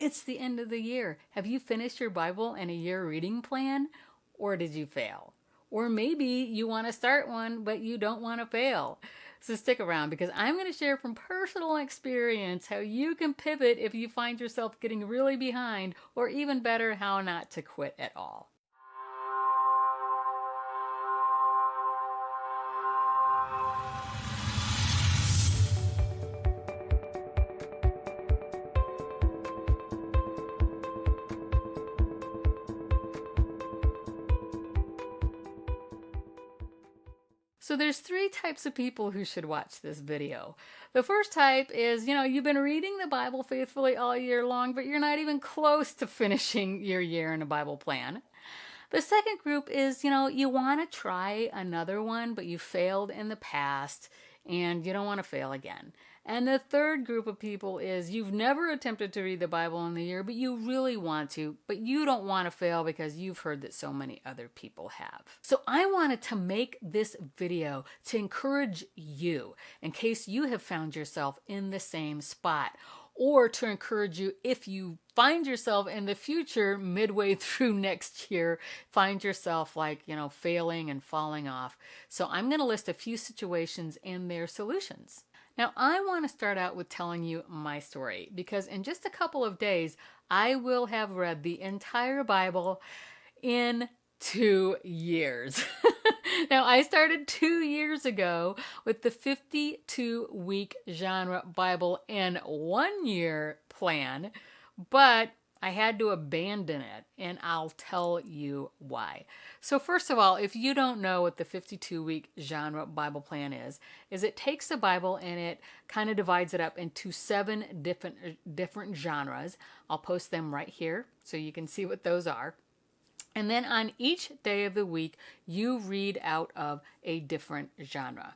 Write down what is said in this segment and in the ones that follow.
It's the end of the year. Have you finished your Bible and a year reading plan? Or did you fail? Or maybe you want to start one, but you don't want to fail. So stick around because I'm going to share from personal experience how you can pivot if you find yourself getting really behind, or even better, how not to quit at all. So there's three types of people who should watch this video. The first type is, you've been reading the Bible faithfully all year long, but you're not even close to finishing your year in a Bible plan. The second group is, you want to try another one, but you failed in the past and you don't want to fail again. And the third group of people is you've never attempted to read the Bible in the year, but you really want to, but you don't want to fail because you've heard that so many other people have. So I wanted to make this video to encourage you in case you have found yourself in the same spot, or to encourage you if you find yourself in the future midway through next year, find yourself failing and falling off. So I'm going to list a few situations and their solutions. Now, I want to start out with telling you my story because in just a couple of days, I will have read the entire Bible in 2 years. Now, I started 2 years ago with the 52-week genre Bible in 1 year plan, but I had to abandon it, and I'll tell you why. So first of all, if you don't know what the 52-week genre Bible plan is it takes the Bible and it kind of divides it up into 7 different genres. I'll post them right here so you can see what those are. And then on each day of the week, you read out of a different genre.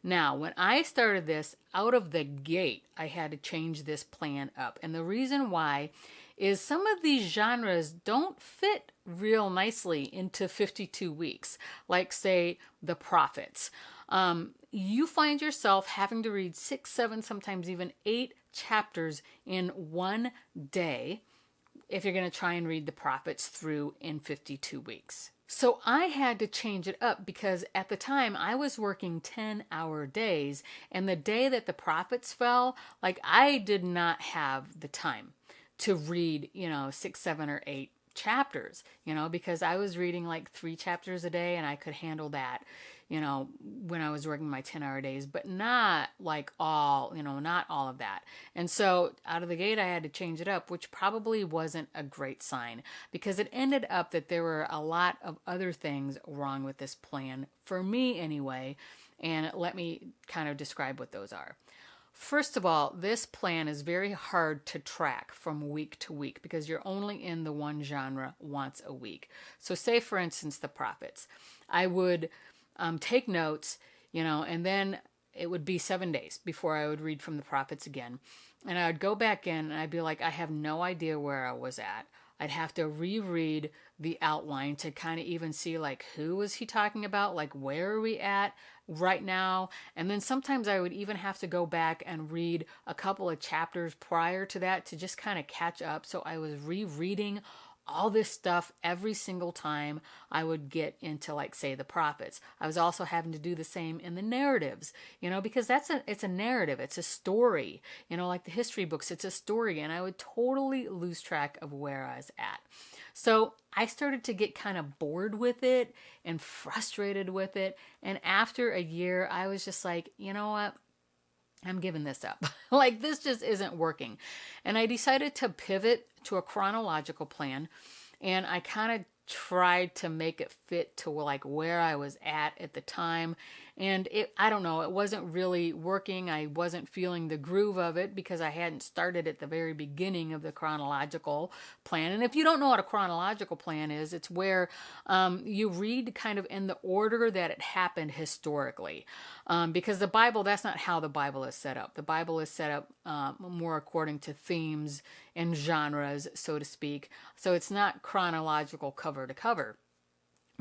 Now, when I started this out of the gate, I had to change this plan up. And the reason why is some of these genres don't fit real nicely into 52 weeks, like say the prophets. You find yourself having to read 6, 7, sometimes even 8 chapters in one day if you're going to try and read the prophets through in 52 weeks. So I had to change it up because at the time I was working 10-hour days, and the day that the prophets fell, I did not have the time to read, 6, 7, or 8 chapters, because I was reading 3 chapters a day and I could handle that, when I was working my 10-hour days, but not not all of that. And so out of the gate, I had to change it up, which probably wasn't a great sign because it ended up that there were a lot of other things wrong with this plan, for me anyway, and let me kind of describe what those are. First of all, this plan is very hard to track from week to week because you're only in the one genre once a week. So say, for instance, the prophets. I would take notes, and then it would be 7 days before I would read from the prophets again. And I would go back in and I'd be like, I have no idea where I was at. I'd have to reread the outline to kind of even see who was he talking about? Where are we at right now? And then sometimes I would even have to go back and read a couple of chapters prior to that to just kind of catch up. So I was rereading all this stuff every single time I would get into say the prophets. I was also having to do the same in the narratives, because it's a narrative, it's a story, like the history books, it's a story, and I would totally lose track of where I was at. So I started to get kind of bored with it and frustrated with it. And after a year, I was just like, you know what? I'm giving this up. This just isn't working. And I decided to pivot to a chronological plan. And I kind of tried to make it fit to where I was at the time. And I don't know, it wasn't really working. I wasn't feeling the groove of it because I hadn't started at the very beginning of the chronological plan. And if you don't know what a chronological plan is, it's where you read kind of in the order that it happened historically. Because the Bible, that's not how the Bible is set up. The Bible is set up more according to themes and genres, so to speak. So it's not chronological cover to cover.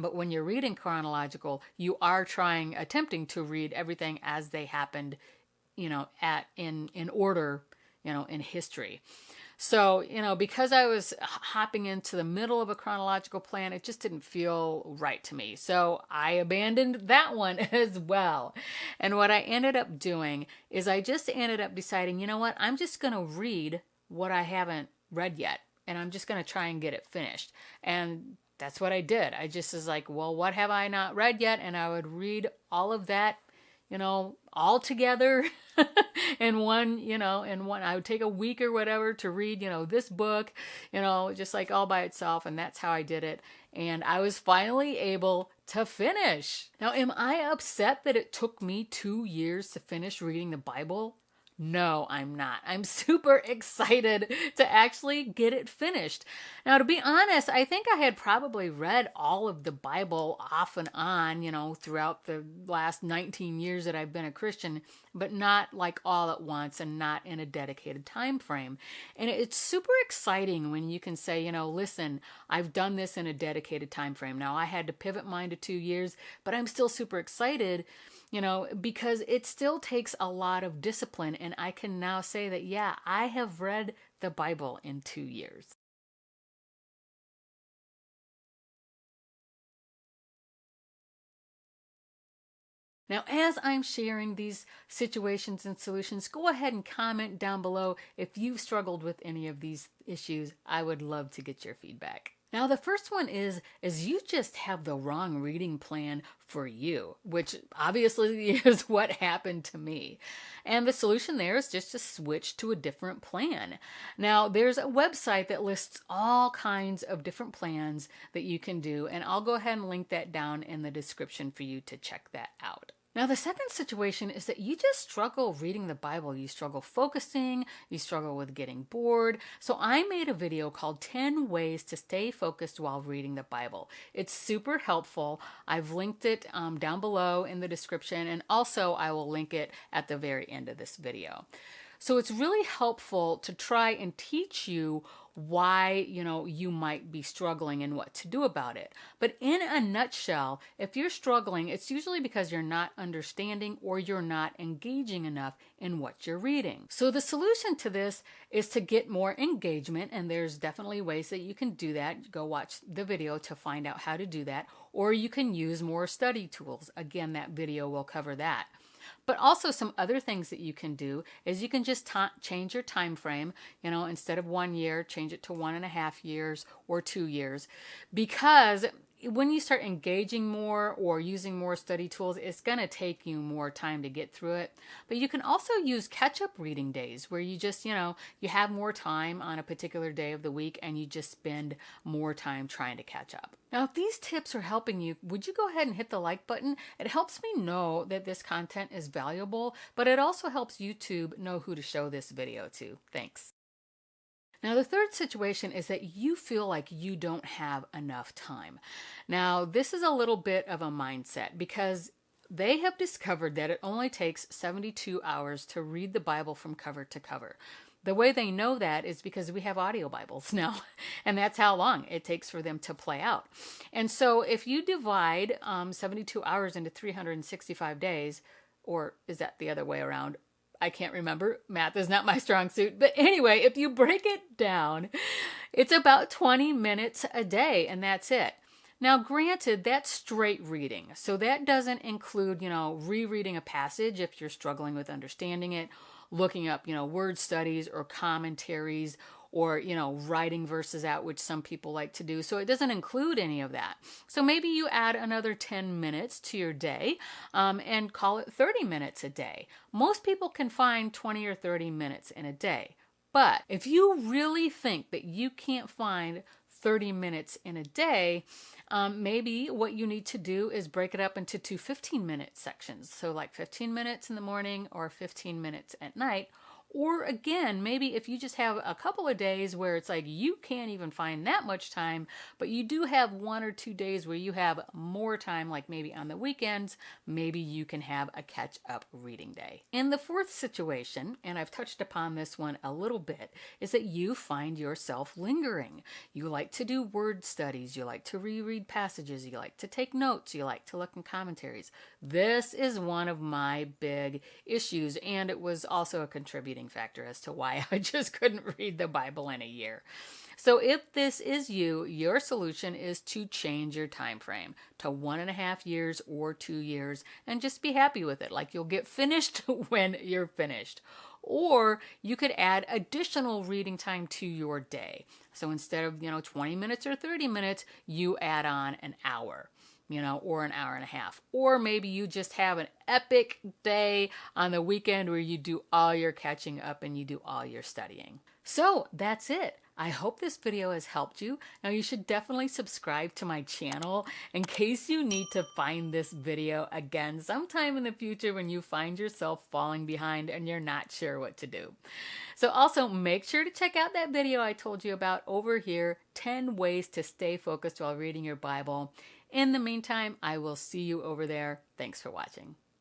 But when you're reading chronological, you are attempting to read everything as they happened, in order, in history. So, because I was hopping into the middle of a chronological plan, it just didn't feel right to me. So I abandoned that one as well. And what I ended up doing is I just ended up deciding, you know what, I'm just going to read what I haven't read yet. And I'm just going to try and get it finished. And that's what I did. I just was like, well, what have I not read yet? And I would read all of that, all together in one, I would take a week or whatever to read, this book, just like all by itself. And that's how I did it. And I was finally able to finish. Now, am I upset that it took me 2 years to finish reading the Bible? No, I'm not. I'm super excited to actually get it finished. Now, to be honest, I think I had probably read all of the Bible off and on, throughout the last 19 years that I've been a Christian, but not like all at once and not in a dedicated time frame. And it's super exciting when you can say, listen, I've done this in a dedicated time frame. Now, I had to pivot mine to 2 years, but I'm still super excited, because it still takes a lot of discipline. And I can now say that, yeah, I have read the Bible in 2 years. Now, as I'm sharing these situations and solutions, go ahead and comment down below if you've struggled with any of these issues. I would love to get your feedback. Now, the first one is you just have the wrong reading plan for you, which obviously is what happened to me. And the solution there is just to switch to a different plan. Now, there's a website that lists all kinds of different plans that you can do, and I'll go ahead and link that down in the description for you to check that out. Now, the second situation is that you just struggle reading the Bible. You struggle focusing, you struggle with getting bored. So I made a video called 10 Ways to Stay Focused While Reading the Bible. It's super helpful. I've linked it down below in the description, and also I will link it at the very end of this video. So it's really helpful to try and teach you why, you might be struggling and what to do about it. But in a nutshell, if you're struggling, it's usually because you're not understanding or you're not engaging enough in what you're reading. So the solution to this is to get more engagement, and there's definitely ways that you can do that. Go watch the video to find out how to do that, or you can use more study tools. Again, that video will cover that. But also some other things that you can do is you can just change your time frame, instead of 1 year, change it to 1.5 years or 2 years. Because when you start engaging more or using more study tools, it's going to take you more time to get through it. But you can also use catch-up reading days where you just, you have more time on a particular day of the week and you just spend more time trying to catch up. Now, if these tips are helping you, would you go ahead and hit the like button? It helps me know that this content is valuable, but it also helps YouTube know who to show this video to. Thanks. Now, the third situation is that you feel like you don't have enough time. Now, this is a little bit of a mindset because they have discovered that it only takes 72 hours to read the Bible from cover to cover. The way they know that is because we have audio Bibles now, and that's how long it takes for them to play out. And so if you divide 72 hours into 365 days, or is that the other way around? I can't remember. Math is not my strong suit. But anyway, if you break it down, it's about 20 minutes a day, and that's it. Now, granted, that's straight reading. So that doesn't include, rereading a passage if you're struggling with understanding it, looking up, word studies or commentaries, or, writing verses out, which some people like to do. So it doesn't include any of that. So maybe you add another 10 minutes to your day and call it 30 minutes a day. Most people can find 20 or 30 minutes in a day. But if you really think that you can't find 30 minutes in a day, maybe what you need to do is break it up into two 15-minute sections. So like 15 minutes in the morning or 15 minutes at night. Or again, maybe if you just have a couple of days where it's like you can't even find that much time, but you do have 1 or 2 days where you have more time, like maybe on the weekends, maybe you can have a catch-up reading day. And the fourth situation, and I've touched upon this one a little bit, is that you find yourself lingering. You like to do word studies, you like to reread passages, you like to take notes, you like to look in commentaries. This is one of my big issues, and it was also a contributing reading factor as to why I just couldn't read the Bible in a year. So if this is you, your solution is to change your time frame to 1.5 years or 2 years and just be happy with it. Like you'll get finished when you're finished. Or you could add additional reading time to your day. So instead of, 20 minutes or 30 minutes, you add on an hour, or an hour and a half. Or maybe you just have an epic day on the weekend where you do all your catching up and you do all your studying. So that's it. I hope this video has helped you. Now you should definitely subscribe to my channel in case you need to find this video again sometime in the future when you find yourself falling behind and you're not sure what to do. So also make sure to check out that video I told you about over here, 10 ways to stay focused while reading your Bible. In the meantime, I will see you over there. Thanks for watching.